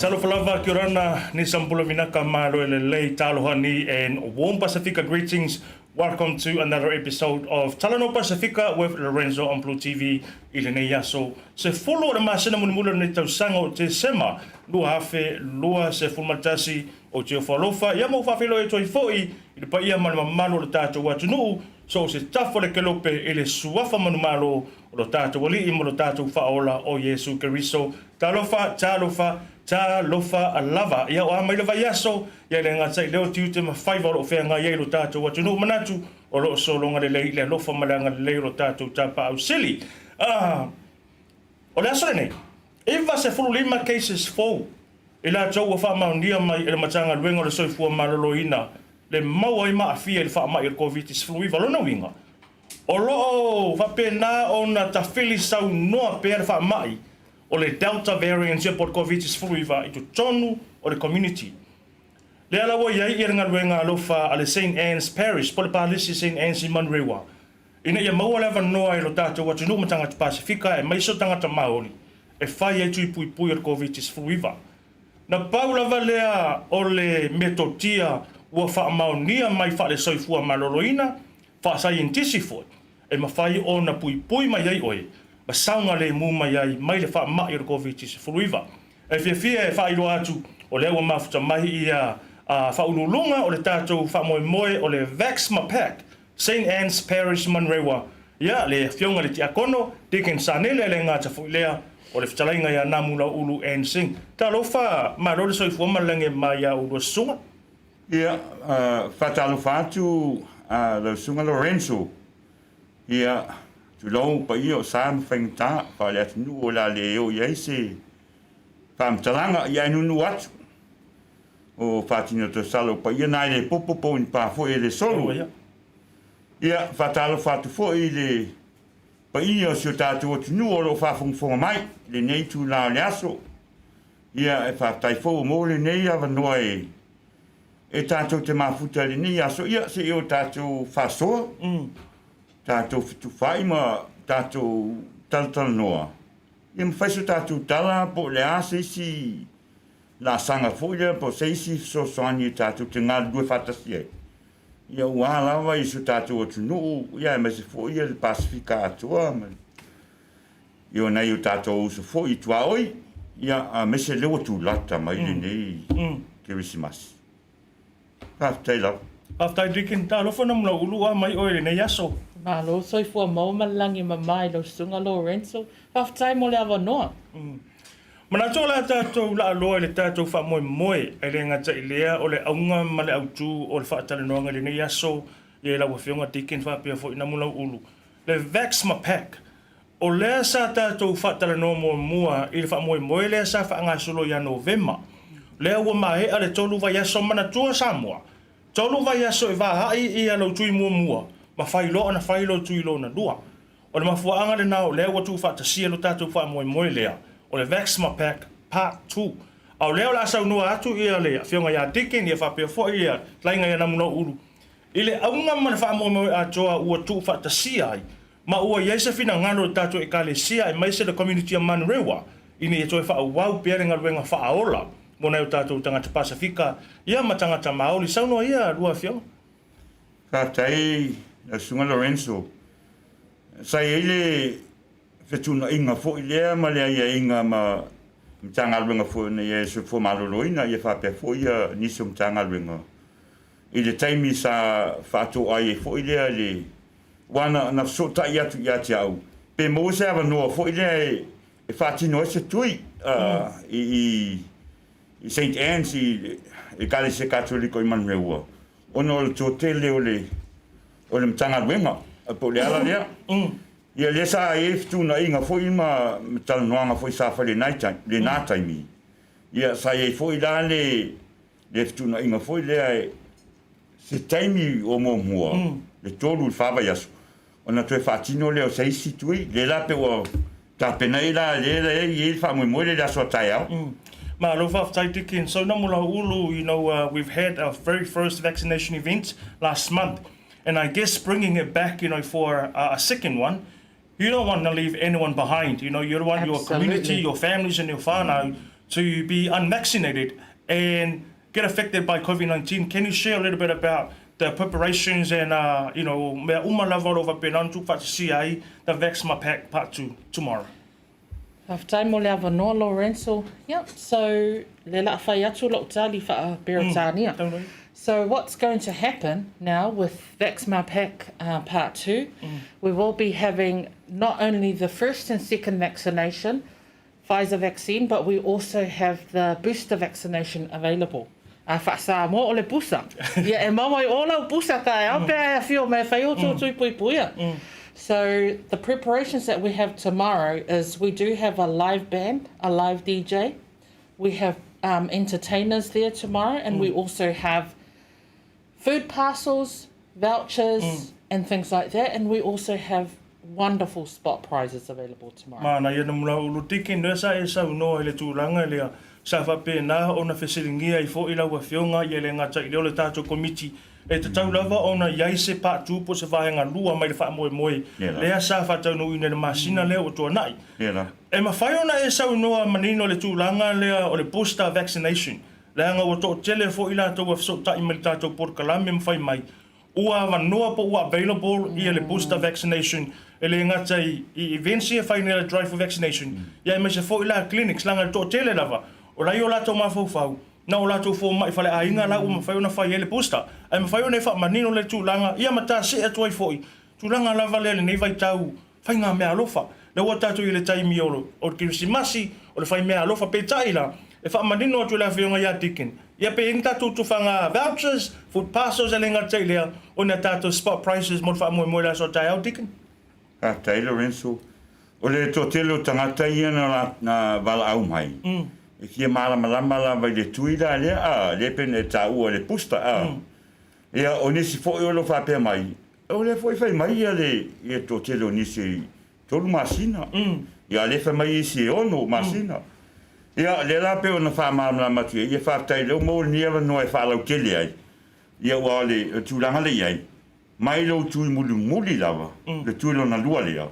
Talo falava ki orana ni sampula vinaka malo lei talohani and warm Pacifica greetings. Welcome to another episode of Talano Pacifica with Lorenzo on Blue TV. Ilene yaso se follow the masina munimula ni tausango te sema lua hafe lua se fulmatasi o te falofa ya mo fafelo e toi foi i pa ia manu malo le tato watunu so se tafo le kelope ele suafa manu malo lo tato wali imo lo tato faola o Yesu Keriso talofa alava ya o mai lava yaso ya le ngata leo tiute ma 5 oro fe nga ye lo tato watunu manatu o lo solonga le lofa malanga le lo tato tapa ausili o le aso nei eva se fulu lima cases fo ila tau fa ma ndia mai ele matanga luenga le soifua maloloina le mau ai ma afia le fa mai le covid is flu iva lona winga o lo va pena ona tafili sau no per fa mai o le delta variant se por covid is flu iva itu tonu o le community le ala wo ia ia nga luenga lo fa ale St Anne's Parish por palisi St Anne's in Manrewa ina ia mau leva noa lo tato watu no matanga te Pacifica e mai so tanga ta maoli e fai e tui pui o covid is flu iva na paula valea o le metotia ua fa maunia mai fa le soifua maloloina fa scientific e mafai ona pui mai ai oi ma saunga le mu mai ai mai le fa mai o covid is flu iva e fia e fa ilo atu o le ua mafuta mai ia fa ululunga o le tato fa moe o le Vaxma Pack St Anne's Parish Manrewa ia le fionga le tiakono Deacon Sanele le ngata fuilea o le fitalainga ia namula ulu and sing talofa malole soifua malange mai a ulu sunga ia fatalofa atu le sunga Lorenzo ia tu lo pa io sam fengta pa le nu o la le o ia se pam talanga ia nu wat o fatino to salo pa ia nai le popo in pa fo ele solo ia fatalo fatu fo ile pa ia se tatu o nu o lo fa fon mai le nei tu la le aso ia e fa tai fo mo le nei ava noi e tatu te mafuta le nei aso ia se io tatu fa so tatu tu fai ma tatu tal noa ia me fai so tatu tala po le ase si la sanga foia po sei si so soani tatu te ngal due fatasie ia wala wa isu tatu o tunu ia me se foia le Pacifica atua io na io tatu o so foi tua oi ia a me se lewa tu lata mai nei Christmas after drinking talo fa na mula ulu mai oi nei yaso malo soifua mau malangi mamai lo sunga Lorenzo half time mo le ava noa mana tola tatou la loa le tatou fa moe e le ngata ilea o le aunga ma le autu o le whaatalenoanga le nei aso i la wafionga tiken whapia fo ina mula ulu le Vaxma Pack o lea sa tatou whaatalenoa mua i le wha moe lea sa whaanga solo ia November lea ua mahe a le tolu vai aso mana tua Samoa tolu vai aso e vahai i a lau tui mua ma whailo ana whailo tui lo na dua o le mafuaanga le nao lea watu whaatasia lo tatou wha moe lea o le Vaxma Pack Part 2. Au leo la sau nua atu ia le fionga ia tiken ia whapea fo ia lainga ia namuna uru. Ile aunga mana wha mo a toa ua tu wha ta sia ai. Ma ua iaisa fina ngano tato e kale sia e maise the community of Manurewa. Ini e toi wha wau pere ngā ruenga wha aola. Mona o tato tangata Pasifika. Ia ma tangata Maoli. Saunoa ia rua whio. Ka tai na Sunga Lorenzo. Sai ele fetuna inga fo ile ma le ia inga ma tanga ruenga fo na ia se fo maloloina ia fa pe fo ia ni sum tanga ruenga. Ile taimi sa fato ai fo ile le wana na so ta ia tu ia tiau. Pe mo se ava no fo ile e fati no se tui i Saint Anne's e kale se catholico i Manurewa. Ono le totele o le mtanga ruenga po le ala lea. Ia le sa e ftuna inga fo ima talanoanga fo sa fa le night time. Ia sa e fo ila le ftuna inga fo le se taimi o mo mua. Le tolu fava yasu. Ona toe fatino le o sei situi le la pe o ta pena ila le e fa mo le la so taia. Ma lo fa tai tikin. So no mula ulu, you know, we've had our very first vaccination event last month. And I guess bringing it back, you know, for a second one, you don't want to leave anyone behind. You know, you don't want your community, your families and your whānau to be unvaccinated and get affected by COVID-19. Can you share a little bit about the preparations and, you know, mea umalawa over penantu whatasi ai, the Vaxma Pack Part 2 tomorrow? Haftai mo le avanoa Lorenzo. Yep, so le la whai atu lo tali wha Beretania. So what's going to happen now with Vaxma Pack Part 2, we will be having not only the first and second vaccination, Pfizer vaccine, but we also have the booster vaccination available. Whaasa mo o le busa. Ia e mawai o lau busa kai, au pēr e whio me whai o tui pui puia. So the preparations that we have tomorrow is we do have a live band, a live DJ. We have entertainers there tomorrow, and we also have food parcels, vouchers, and things like that. And we also have wonderful spot prizes available tomorrow. Mana ia na mula ulu tiki nea sa e sau noa ele tūranga lea sa whapena o na whesiringia i fo i lau a whionga i ele ngata i leo le tātou komiti. E te tau lava o na iai se Part 2 po se whahenga lua mai le wha moe moe. Lea sa whatau no ina le masina lea o tua nai. E ma whai ona e sau noa manino le tūranga lea o le booster vaccination. Lea ngā o tō tele fo i la tau a whasok tai mai le tātou por kalame mwhai mai. Ua wanoa po ua available i le booster vaccination. E le ngata i events i e whai nea le drive for vaccination. Ia mai se fo i la clinics langa le tō tele lava. O lai o la tau mawhau. Na o lato fo mai fale ainga la o mafai ona fai ele booster. Ai mafai ona fa manino le tūlanga. Ia mata se atu ai foi. Tūlanga lava le nei vai tau. Fai ngā mea alofa. Le o tatu i le taimi o Kirisimasi. O le fai mea alofa pe taila. E fa manino atu le awhionga ia tikin. Ia pe ing tatu tufanga vouchers, food parcels e le ngā tailea. O na tatu spot prices mo fa moe moe la so tai au tikin. Ka tai Lorenzo. O le totelo tangata ia na wala au mai. E kia malama la vai le tuila le pene ta ua le pusta ia o nisi fo i olo whapea mai o le fo i whai mai ia le to telo nisi tolu masina ia le whai mai isi ono masina ia le la pe ona wha malama matu ia whaptai leo mo ni awa noa e whalau tele ai ia ua le tūlanga le iai mai lo tui muli lava le tuilo na lua lea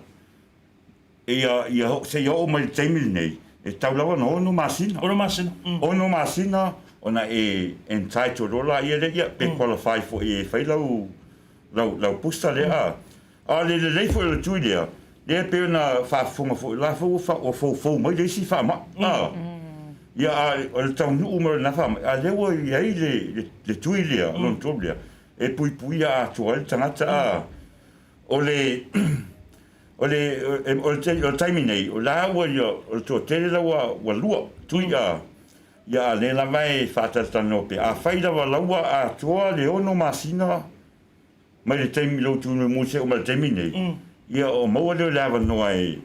ia se ia o mai taimili nei e tau lawa no ono masina. Ono masina. Ono masina, ona e entitled ola ia le ia pe qualify for e whai lau pusta lea. A le leifo e le tui lea, le pe ona whaafunga fo, la fo mai le si wha ma. Ia a le tau nuu umara na wha ma, a lewa iai le tui lea, lon tolu lea, e pui a atua le tangata a. O le taimi nei, o la ua o le tō tele laua wa lua, tui ia le la mai whātatano pe. A whai lawa laua a toa le ono masina, mai le taimi lau tūnu muse o ma le taimi nei. Ia o maua leo lawa noa e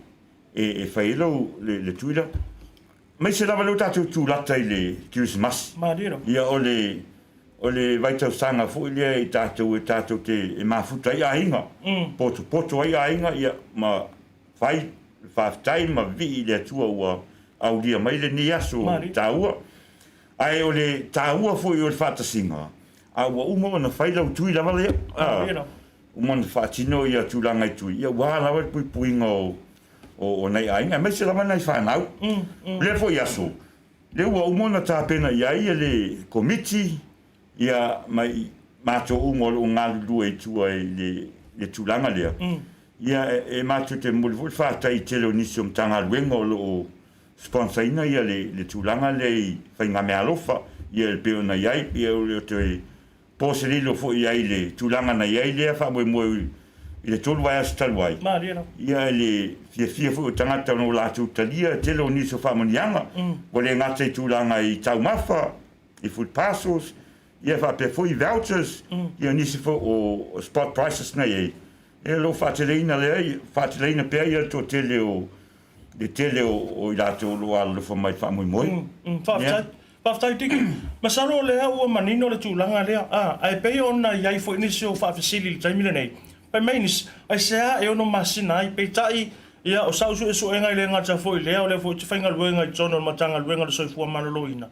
whai lau le tui la. Mai se lawa lau tātou tūlata i le Kirismas. Ia o le vaitau sanga fu ile i tātou te e mafuta i ainga. Poto ai ainga ia ma whaftai ma vi i le atua ua au lia mai le ni aso tāua. Ai o le tāua fu i o le whatasinga. a ua uma na fai lau tui lava lea uma na whaatino ia tūlanga i tui ia wā lawa pui puinga o nei ainga mai se lava nei whanau le fo i aso le ua uma na tāpena ia ia le komiti ia mai mātou umol o ngā lua i tua le tūlanga lea ia e mātou te mulvul whātai te leo nisi o mtanga luenga o lo sponsorina ia le tūlanga le i whainga mea lofa ia le peo na iai ia o leo te pōserilo fo iai le tūlanga na iai lea wha moe moe i le tolu vai asitalu ai ia le fia fo o tangata no lātou talia te leo nisi o whamonianga o le ngata i tūlanga i tau mafa i food parcels ia wha pe fo i vouchers ia nisi fo o spot prices na iai e lo whaateleina lea whaateleina pia ia to te leo le tele o i lātou loa lo fa mai wha moe moe Paftai tiki, masaro lea ua manino le tūlanga lea, ai pei ona iai fo inisi o whaafisili le taimile nei. Pai mainis, ai sea e ono masina ai, pei tai ia o sausu e so engai le ngata fo i lea o le fo i whainga luenga i tono matanga luenga le soifua manolo ina.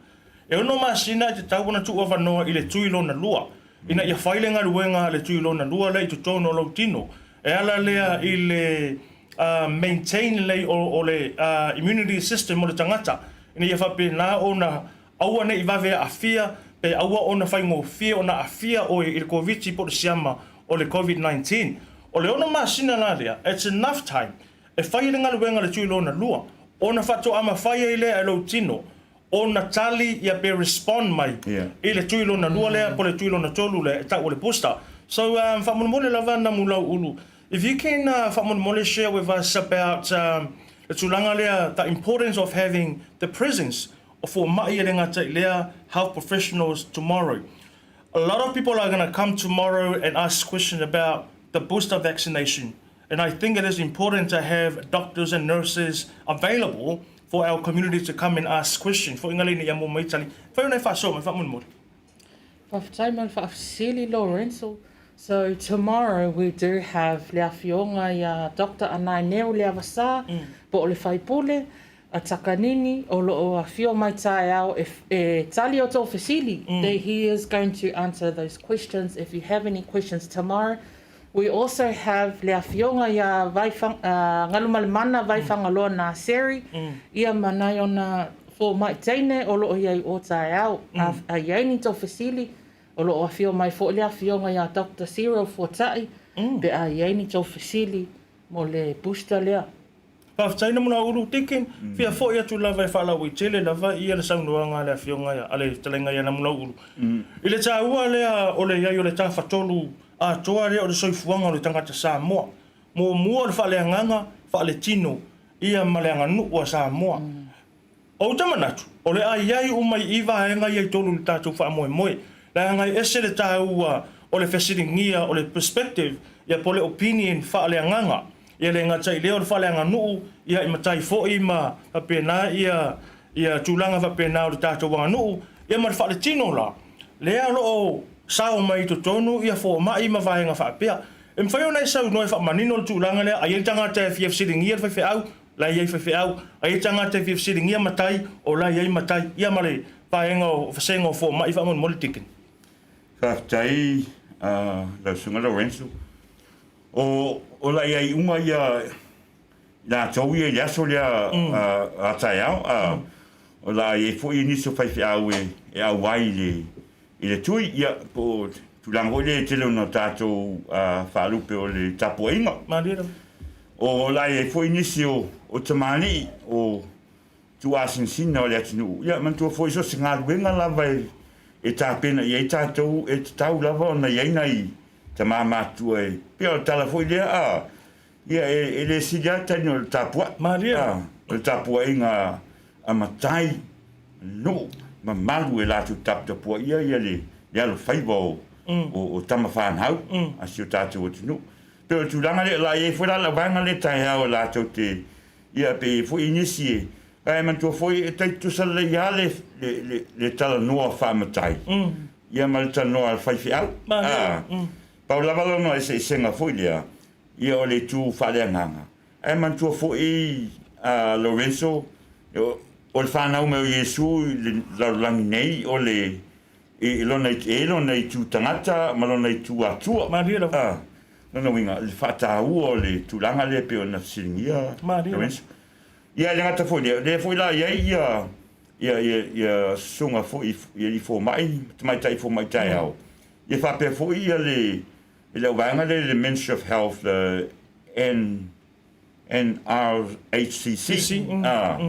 E ono masina i te taukona tu ova noa i le tuilo na lua. Ina ia whailenga luenga le tuilo na lua le i tu tono lo tino. E ala lea i le maintain le o le immunity system o le tangata. Ina ia whape na ona aua nei vave afia pe aua ona faingo fia ona afia o il covid po siama o le covid-19 o le ona masina la lea it's enough time e failenga luenga le tuilo na lua ona fato ama faia ile alo tino ona tali ia pe respond mai ile tuilo na lua lea po le tuilo na tolu le ta o le posta so famon mole lava na mula ulu if you can famon mole share with us about the tulanga lea the importance of having the presence for mai lea health professionals tomorrow. A lot of people are going to come tomorrow and ask questions about the booster vaccination. And I think it is important to have doctors and nurses available for our community to come and ask questions. For ingalini ya mo maitali. Fa yona fa so fa mun mo. Fa taima fa Silly Lorenzo. So tomorrow we do have Lea Fionga ya Dr. Anai Neo Lea Vasa, po o le whaipule, a takanini, o lo a fio mai tae au, if tali o tō Fasili, he is going to answer those questions. If you have any questions tomorrow, we also have Lea Fionga ya Ngalumalimana Vaifangaloa na Seri, ia manai ona fo mai teine, o lo iai o tae au, a iai tō Fasili, o lo a fio mai fo Lea Fionga ya Dr. Cyril Fortai, pe a iai ni tō Fasili, mo le booster lea. Paftaina muna uru tikin, fia fo ia tu lava e whala ui tele lava ia le saunoanga lea fionga ia, ale talenga ia na muna uru. I le tāua lea o le iai o le tā whatolu a toa lea o le soifuanga o le tangata Samoa. Mo mua le whale anganga, whale tino, ia male anga nukua Samoa. O tamanatu, o le ai iai umai iwa haenga iai tolu le tātou wha moe moe. Le angai ese le tāua o le fesiringia, o le perspective, ia po le opinion whale anganga. Ia le ngata i leo le whale anga nuu, ia i matai fo i ma pēnā, ia tūlanga wa pēnā o le tātou wanga nuu, ia ma le whale tino la. Lea lo o sao mai to tonu, ia fo mai ma vahenga whapea. E mwhaio nei sau noi wha manino le tūlanga lea, a iei tanga te FFC ringia le whai au, la iei whai au, a iei tanga te FFC ringia matai, o la iei matai, ia ma le vahenga o whasenga o fo mai wha mon mole tikin. Whaftai, lau sunga Lorenzo. O la ia unga ia na tau ia yaso lea a tai au o la ia fo i niso fai au e au wai le tui ia po tulango le tele no tatou whalupe o le tapu inga o la ia fo i nisio o tamani o tu asin sina o le atinu ia mantua fo iso singa luenga lava e tāpena ia i tatou e tau lava o na iaina i te mātua e pia o tala fo i lea ia e le siga tani o le tapua o le tapua inga a matai no ma malu e latu tapua ia le alo whaiva o tama whanhau a si o tātou o tinu pero tūranga le la e fwera la wanga le tai hao latu te ia pe fo i nisi e ai mantua fo i e taitusa le ia le tala noa whamatai ia ma le tala noa al whaifi au Pau lavalo no ese senga foi lea. Ia o le tu whaleanganga. E mantua fo i Lorenzo, o le whanau me o Yesu, le laulangi nei, o le e lona i tu tangata ma lona i tu atua Marira. lona winga le whataua o le tulanga le pe ona siringia Marira. ia le ngata foi le foi la ia sunga foi i fo mai tai fo mai tai au ia fa pe foi ia le wanga le Ministry of Health NRHCC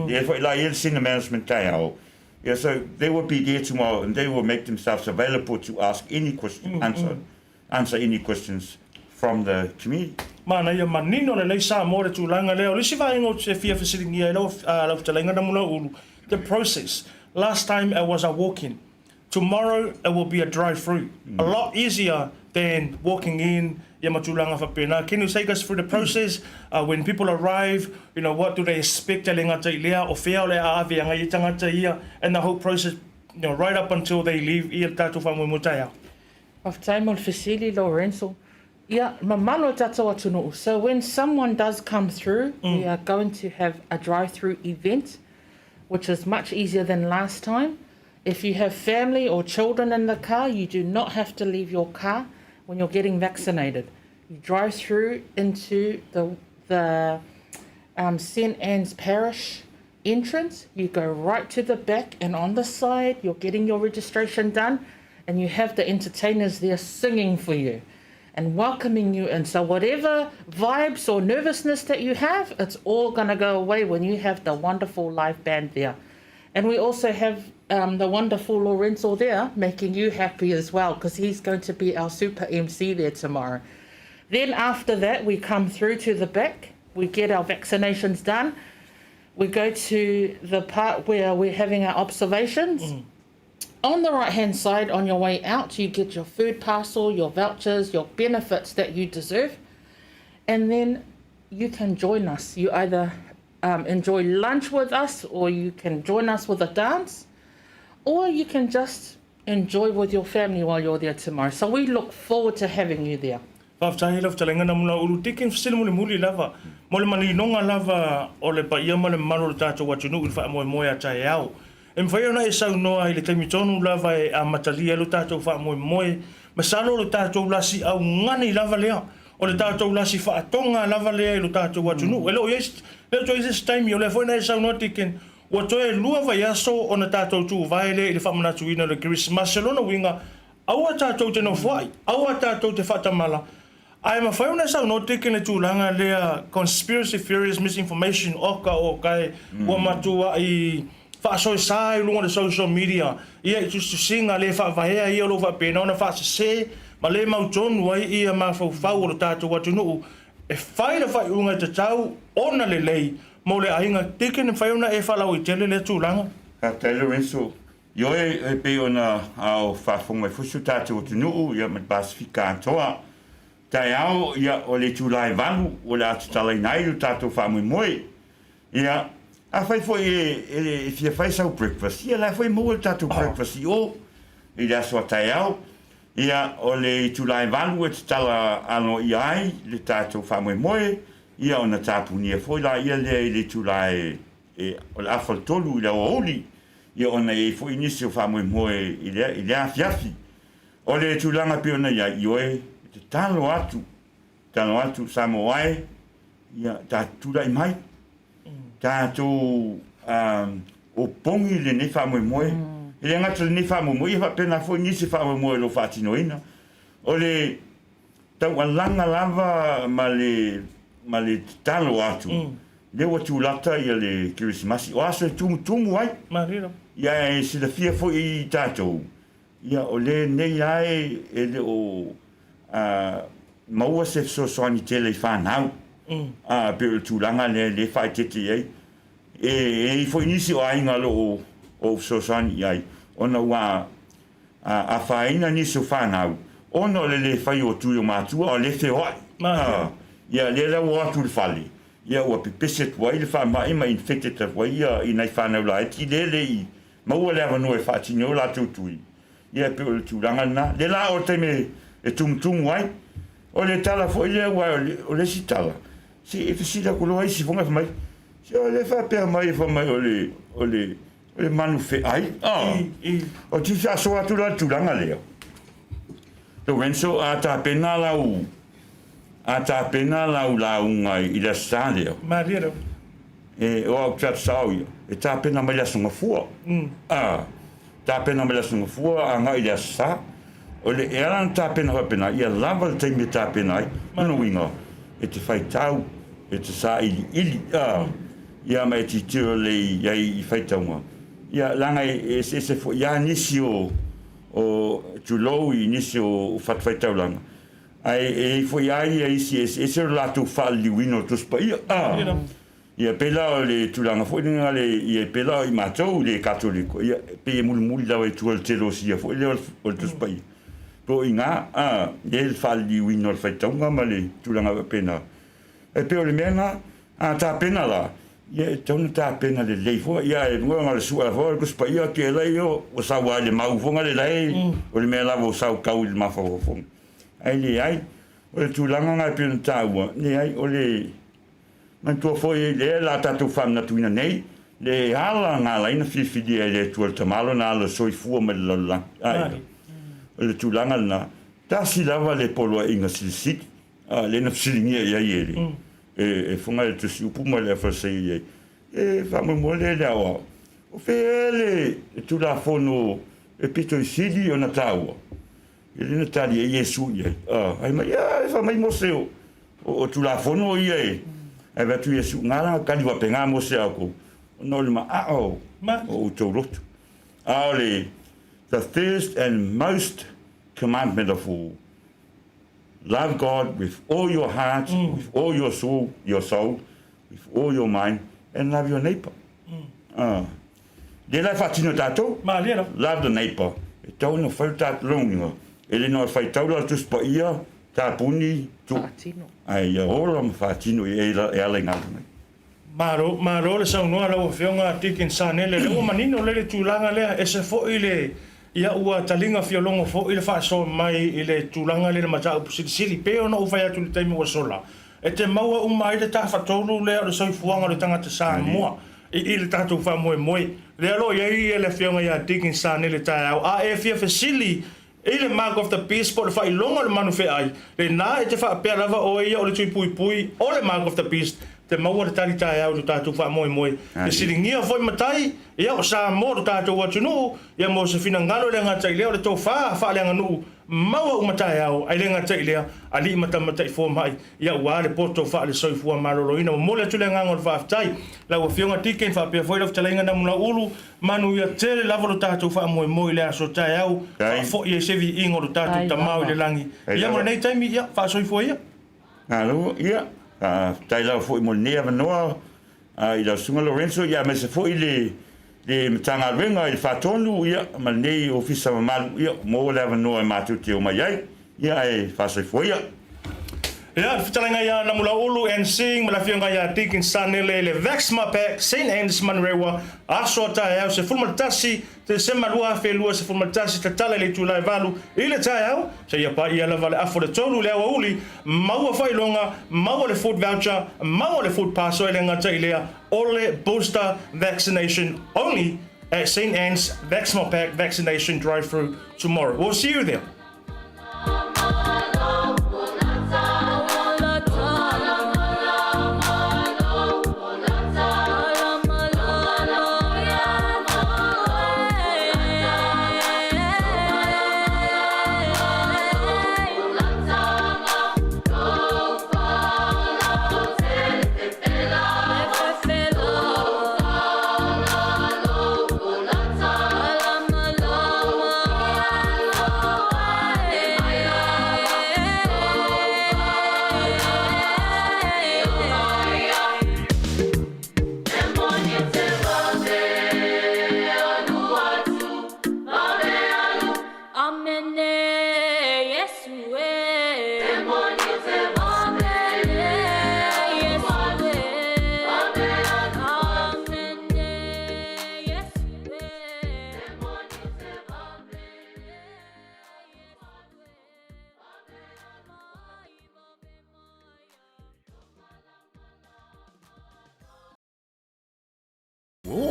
ia foi la ia senior management tai au. Yeah, so they will be there tomorrow and they will make themselves available to ask any question, answer any questions from the community. Mana ia manino le lei sa mo le tulanga leo. Lisi va ingo te fia fasiringia lo talenga na mula ulu. The process. Last time it was a walk-in. Tomorrow it will be a drive-through. A lot easier than walking in. Ia matulanga fa pena. Can you take us through the process? When people arrive, you know, what do they expect? Talenga te lea o fea le aavi anga I tangata ia, and the whole process, you know, right up until they leave. Ia tatu fa mo mutaya. Of time on Fasili Lorenzo. Yeah, mamano tato atunuu. So when someone does come through, we are going to have a drive-through event, which is much easier than last time. If you have family or children in the car, you do not have to leave your car when you're getting vaccinated. You drive through into the St. Anne's Parish entrance. You go right to the back, and on the side, you're getting your registration done, and you have the entertainers there singing for you and welcoming you in. So whatever vibes or nervousness that you have, it's all going to go away when you have the wonderful live band there. And we also have the wonderful Lorenzo there making you happy as well, because he's going to be our super MC there tomorrow. Then after that, we come through to the back, we get our vaccinations done, we go to the part where we're having our observations. On the right-hand side, on your way out, you get your food parcel, your vouchers, your benefits that you deserve, and then you can join us. You either enjoy lunch with us, or you can join us with a dance, or you can just enjoy with your family while you're there tomorrow. So we look forward to having you there. Whaftahi lava talenga na mula ulu tikin fasile muli lava. Mo le mani nonga lava o le pa ia ma le maro le tātou watunu ili wha moe moe a tae au. E mwhai ona e sau noa i le taimi tonu lava e a matalia lo tātou wha moe moe. Masalo lo tātou lasi au ngani lava lea. O le tātou lasi wha atonga lava lea i lo tātou watunu. E leo to is taimi o le fwena e sau noa tikin. Wa toe lua vai aso o na tātou tū vai le i le whamanatu ina le Christmas. Selona winga, aua tātou te no whai, aua tātou te whatamala. Ai ma whai una sau no tikin e tūlanga lea conspiracy theories, misinformation, oka o kai, ua matua i whaasoi sai lunga le social media. Ia i tustu singa le whaavahea ia lo whapena ona whaasase, ma le mautonu ai ia ma whau o le tātou watunuu. E whai le whai unga te tau, ona le lei, mo le ainga tikin e whai una e whalau i tele le tūlanga. Ka Taylor Renzo, yo e pe ona au whafonga fusu tātou watunuu, ia mat Pasifika atoa. Tai au ia o le tūlai walu, o le atutalai nai o tātou whamui moe. Ia, a whai fo e fia whai sau breakfast. Ia la whai mua tātou breakfast I o. I le aswa tai au. Ia o le tūlai walu e tala ano I ai, le tātou whamui moe. Ia o na tāpunia fo la ia le tūlai o le afal tolu I le oli. Ia o na e fo inisi o whamui moe I le afiafi. O le tūlanga pe ona ia I oe. Talo atu Samoai ia tātura I mai tātou o pongi le ne whamoe moe le ngata le ne whamoe moe ia whapena fo nisi whamoe moe lo whatinoina o le tau alanga lava ma le talo atu le watu lata ia le Christmas o aso tumu ai Marira. ia e sila fia fo I tātou ia o le nei ai e le o maua se soani tele I whanau pe o tūlanga le whai tete ai e fo inisi o ainga lo o soani ai ona ua a whaina nisi o whanau ona le whai o tui o mātua o le whewai ia le lau o atu le whale ia ua pepese tua I le whamai ma infected wai ia I nei whanau la e ti le I maua le avano e whatini o la tūtui ia pe o tūlanga na le la o teime e tumu ai o le tala fo ile wa o le sitala si e fisila ko lo ai si fonga mai si o le fa pe mai fo mai o le le manu fe ai. O tu sa so atu la tulanga leo. Lorenzo a ta pena lau. A ta pena lau ngai i la sa leo. Maria. E o au chat sao ia. E ta pena mai la sunga fua. Ta pena mai la sunga fua a ngai i la sa. O le eran ta pena ha pena. Ia lava le taimi ta pena ai. Mano winga. E te fai tau. E te sa ili. Ia mai ti tiro le iai i fai taunga. Ia langa e se fo. Ia nisi o tulou i nisi o fai tau langa. Ai e fo iai e se latu fa liwino tuspa. Ia pela o le tulanga fo inga le ia pela i matou le katoliko. Ia pe mulu lawa e tual telo sia fo le o tuspa. Po inga le fa liwino fai taunga ma le tulanga pena. E pe o le mena ta pena la. Ia tonu ta pena le leifo ia e ngoa le sua fo ko spa ia ke lai o sa wa le mau fonga le lai o le mena o sa kau le mafo fo. Ai le ai o le tulanga ngai pena taua le ai o le man to foi le la tatu fam na tuina nei le ala nga la ina fi le tu tamalo na le soi fu me la ai le tulanga na ta si lava le polo inga sisit le na silingia ia ele e fonga le tu upu mo le fa sei e fa mo le la o fele tu la fono e pito sidi ona taua ele na tali e yesu ia ai ma ia fa mai mo seu o tu la fono ia e va tu yesu ngala ka diwa penga mo se ako no le ma o to lot ale the first and most commandment of all love God with all your heart with all your soul with all your mind and love your neighbor de la fatino tato love the neighbor e tau no fai tat longa ele no fai tau la tus pa ia ta puni tu ai ora ma fatino e ala ngana Maro le sa no ala o fionga tikin sanele le o manino le tulanga le e se fo ile ia ua talinga fiolongo fo ile fa so mai ile tulanga le mata o sili pe ona o fai atu le taimi o sola e te maua o mai le ta fatolu le o so fuanga le tanga te sa mo ile tatu fa mo le alo ia le fionga ia tikin sanele ta a e fia fasili ile mark of the beast por fa longa le manu fe ai le na e te fa pe lava o ia o le tui pui o le mark of the beast te maua le tari tai au tatu fa moi te siringia foi matai ia o sa mo tatu wa tunu ia mo se fina ngalo le ngata ile o le to fa le nganu maua o matai au ai le ngata ile ali mata fo mai ia wa le poto fa le soi fu malolo ina mo le tule ngango fa tai la o fionga tiken fa pe foi of talenga na mula ulu manu ia tele lava lo tatu fa moi le aso tai au fo ia se vi ingo lo tatu tamau le langi ia mo nei taimi ia fa soi fu ia alo ia tai la foi mo neva noa i la sunga Lorenzo ia me se foi le mtanga venga il fatonu ia ma nei ofisa mal ia mo leva noa matu te o mai ai ia e fa se foi ia fitalenga ia na mula ulu and sing mala fionga ia tikin sanele le Vexma Pack St. Anne's Manrewa aso tai au se fulmatasi te semalua felua se fulmatasi te tala le tulai valu ile tai au se ia pa ia lava le afo le tolu le uli maua fai longa maua le food voucher maua le food pass o le ngata ilea ole booster vaccination only at St. Anne's Vexma Pack vaccination drive-through tomorrow. We'll see you there.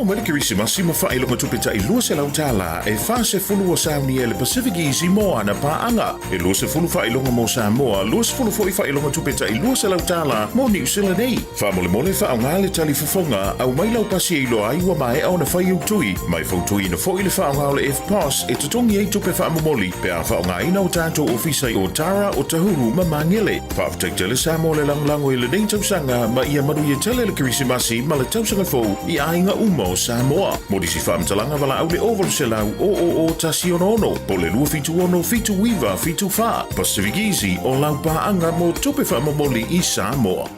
mai le Kirisimasi ma whaelonga tupeta I lua se lau tala e wha se fulu o sauni e le Pacific Easy mo ana paanga. E lua se fulu whaelonga mo Samoa, lua se fulu foi whaelonga tupeta I lua se lau tala mo New Zealand nei. Wha mole mole wha au ngā le tali whafonga au mai lau pasi e ilo ai ua mai au na whai au tui. Mai fautui na foi le wha au ngā le F-Pass e tutongi ei tupe wha amomoli pe a wha au ngā ina o tātou ofisai o Tara o Tahuru ma mangele. Wha aftek tele Samoa le langlango I le nei tausanga ma ia maru I tele le Kirisimasi ma le tausanga fau I ainga umo Samoa. Modisi whaamtalanga wala au le ovalu se lau o tasi ono. Po le lua fitu ono, fitu wiva, fitu wha. Pacific Easy o lau paanga mo tupe wha amomoli I Samoa.